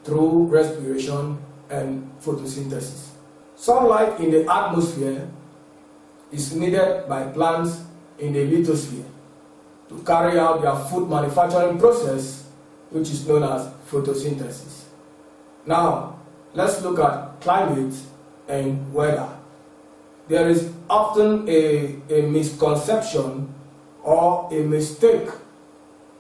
through respiration and photosynthesis. Sunlight in the atmosphere is needed by plants in the lithosphere to carry out their food manufacturing process, which is known as photosynthesis. Now, let's look at climate and weather. There is often a misconception or a mistake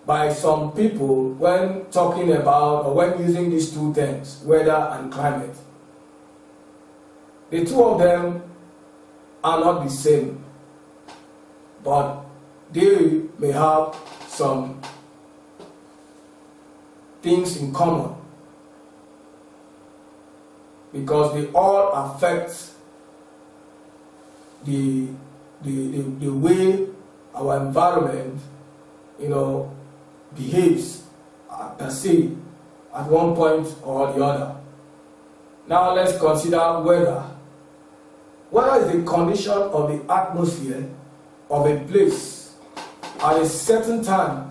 by some people when talking about or when using these two terms, weather and climate. The two of them are not the same, but they may have some things in common because they all affect the way our environment, behaves per se at one point or the other. Now let's consider weather. Weather is the condition of the atmosphere of a place at a certain time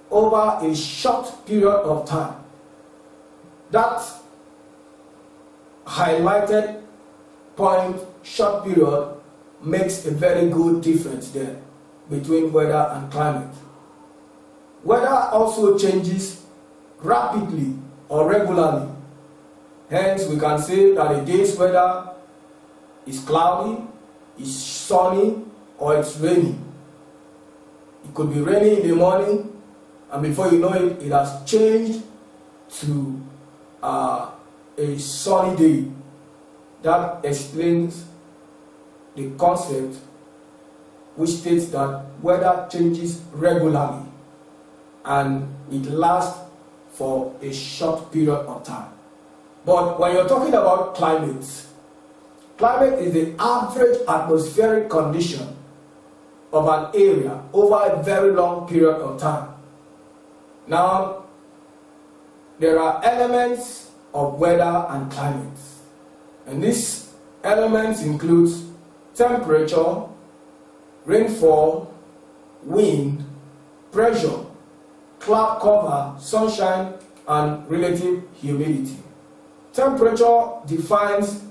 over a short period of time. That highlighted point, short period, makes a very good difference there between weather and climate. Weather also changes rapidly or regularly. Hence, we can say that a day's weather is cloudy, is sunny, or it's rainy. It could be rainy in the morning, and before you know it, it has changed to a sunny day. That explains the concept which states that weather changes regularly and it lasts for a short period of time. But when you're talking about climate, climate is the average atmospheric condition of an area over a very long period of time. Now, there are elements of weather and climate, and these elements include temperature, rainfall, wind, pressure, cloud cover, sunshine, and relative humidity. Temperature defines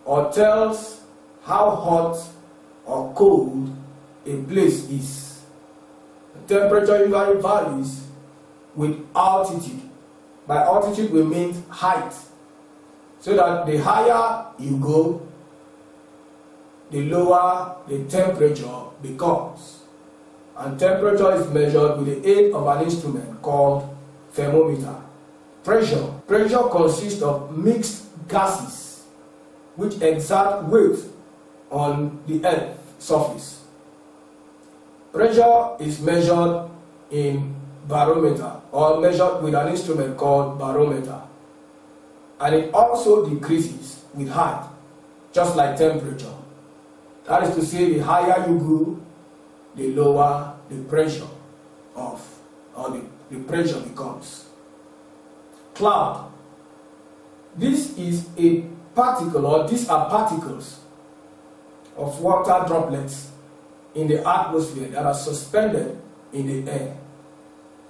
or tells how hot or cold a place is. The temperature usually varies with altitude. By altitude we mean height. So that the higher you go, the lower the temperature becomes. And temperature is measured with the aid of an instrument called thermometer. Pressure. Pressure consists of mixed gases which exert weight on the Earth's surface. Pressure is measured in barometer or measured with an instrument called barometer. And it also decreases with height, just like temperature. That is to say, the higher you go, the lower the pressure the pressure becomes. Cloud. This is a particle, or these are particles of water droplets in the atmosphere that are suspended in the air.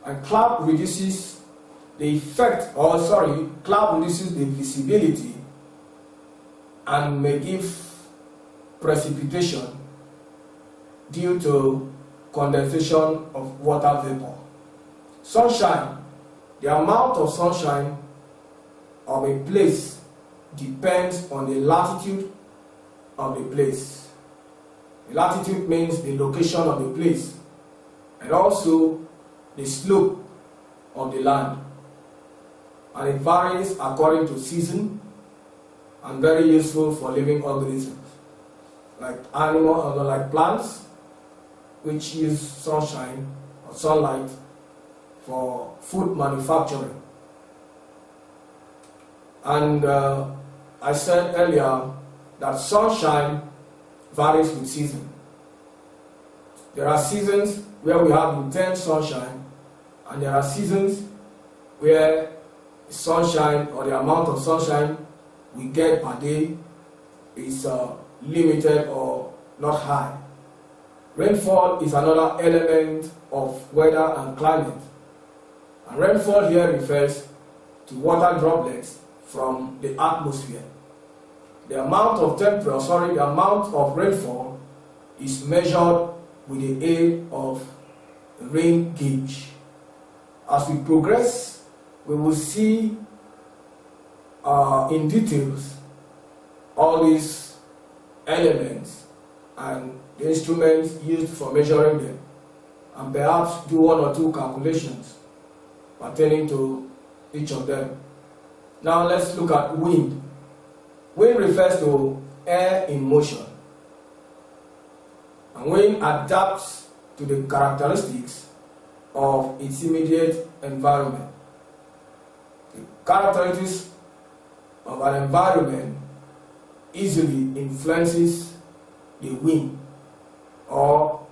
And cloud reduces the cloud reduces the visibility and may give precipitation due to condensation of water vapor. Sunshine. The amount of sunshine of a place depends on the latitude of the place. The latitude means the location of the place and also the slope of the land. And it varies according to season and very useful for living organisms like animals or like plants which use sunshine or sunlight for food manufacturing. And I said earlier that sunshine varies with season. There are seasons where we have intense sunshine, and there are seasons where sunshine or the amount of sunshine we get per day is limited or not high. Rainfall is another element of weather and climate. And rainfall here refers to water droplets from the atmosphere. The amount of the amount of rainfall is measured with the aid of rain gauge. As we progress, we will see in details all these elements and the instruments used for measuring them, and perhaps do one or two calculations pertaining to each of them. Now let's look at wind. Wind refers to air in motion, and wind adapts to the characteristics of its immediate environment. The characteristics of an environment easily influences the wind or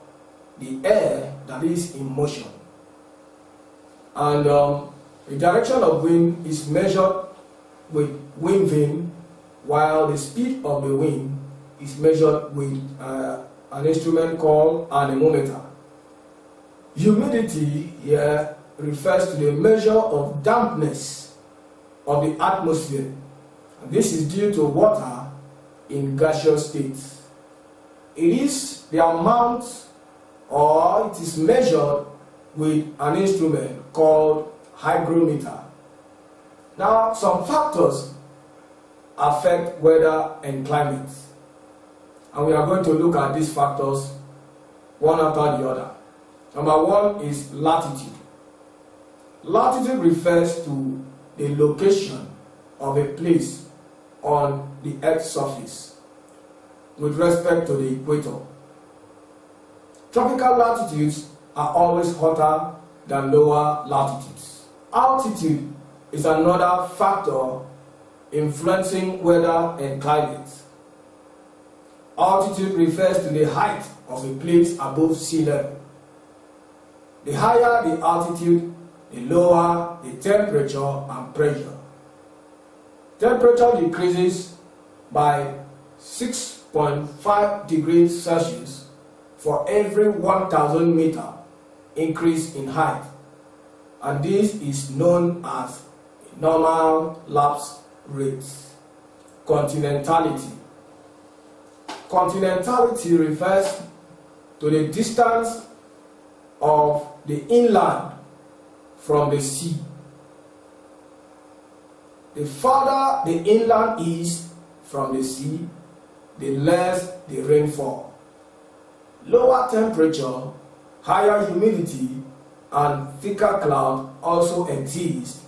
the air that is in motion. And the direction of wind is measured with wind vane, while the speed of the wind is measured with an instrument called anemometer. Humidity here refers to the measure of dampness of the atmosphere. And this is due to water in gaseous states. It is the amount, or it is measured with an instrument called hygrometer. Now, some factors affect weather and climate, and we are going to look at these factors one after the other. Number one is latitude. Latitude refers to the location of a place on the Earth's surface with respect to the equator. Tropical latitudes are always hotter than lower latitudes. Altitude is another factor influencing weather and climate. Altitude refers to the height of a place above sea level. The higher the altitude, the lower the temperature and pressure. Temperature decreases by 6.5 degrees Celsius for every 1,000 meter increase in height, and this is known as normal lapse rate. Continentality. Continentality refers to the distance of the inland from the sea. The farther the inland is from the sea, the less the rainfall. Lower temperature, higher humidity, and thicker cloud also exist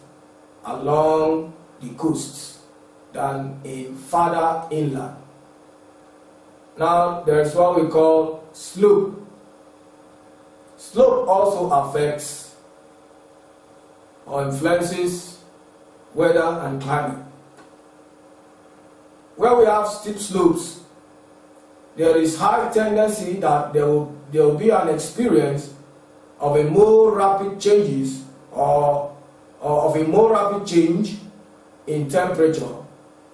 along the coasts than in farther inland. Now there is what we call slope. Slope also affects or influences weather and climate. Where we have steep slopes, there is high tendency that there will be an experience of a more rapid changes or of a more rapid change in temperature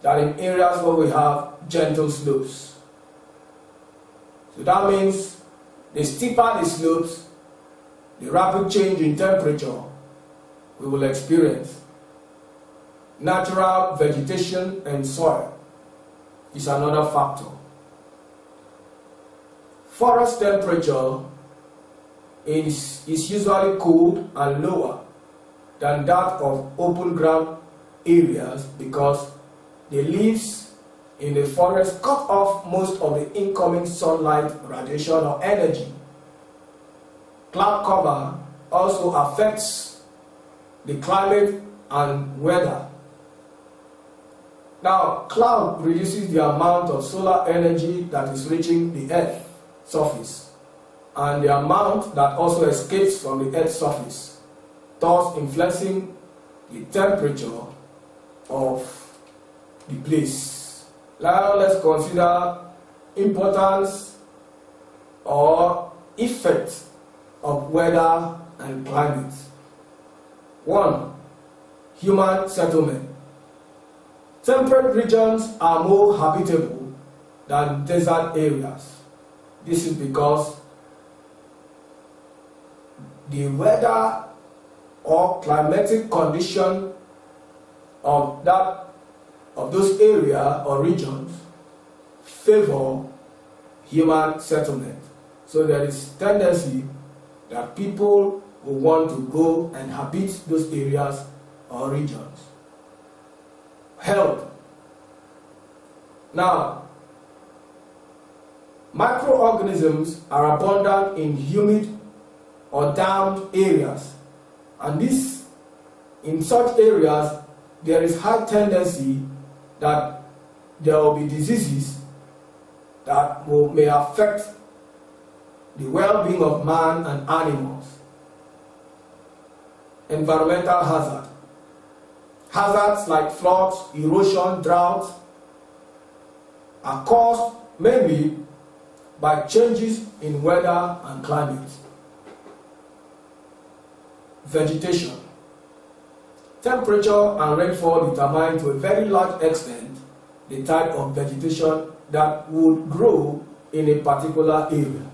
than in areas where we have gentle slopes. So that means the steeper the slopes, the rapid change in temperature we will experience. Natural vegetation and soil is another factor. Forest temperature is usually cold and lower than that of open ground areas because the leaves in the forest cut off most of the incoming sunlight radiation or energy. Cloud cover also affects the climate and weather. Now, cloud reduces the amount of solar energy that is reaching the Earth's surface and the amount that also escapes from the Earth's surface, thus influencing the temperature of the place. Now, let's consider importance or effect of weather and climate. 1. Human settlement. Temperate regions are more habitable than desert areas. This is because the weather or climatic condition of those areas or regions favor human settlement. So there is tendency that people will want to go and habit those areas or regions. Health. Now, microorganisms are abundant in humid or damp areas, and in such areas there is high tendency that there will be diseases that may affect the well-being of man and animals. Environmental hazard. Hazards like floods, erosion, drought are caused mainly by changes in weather and climate. Vegetation. Temperature and rainfall determine to a very large extent the type of vegetation that would grow in a particular area.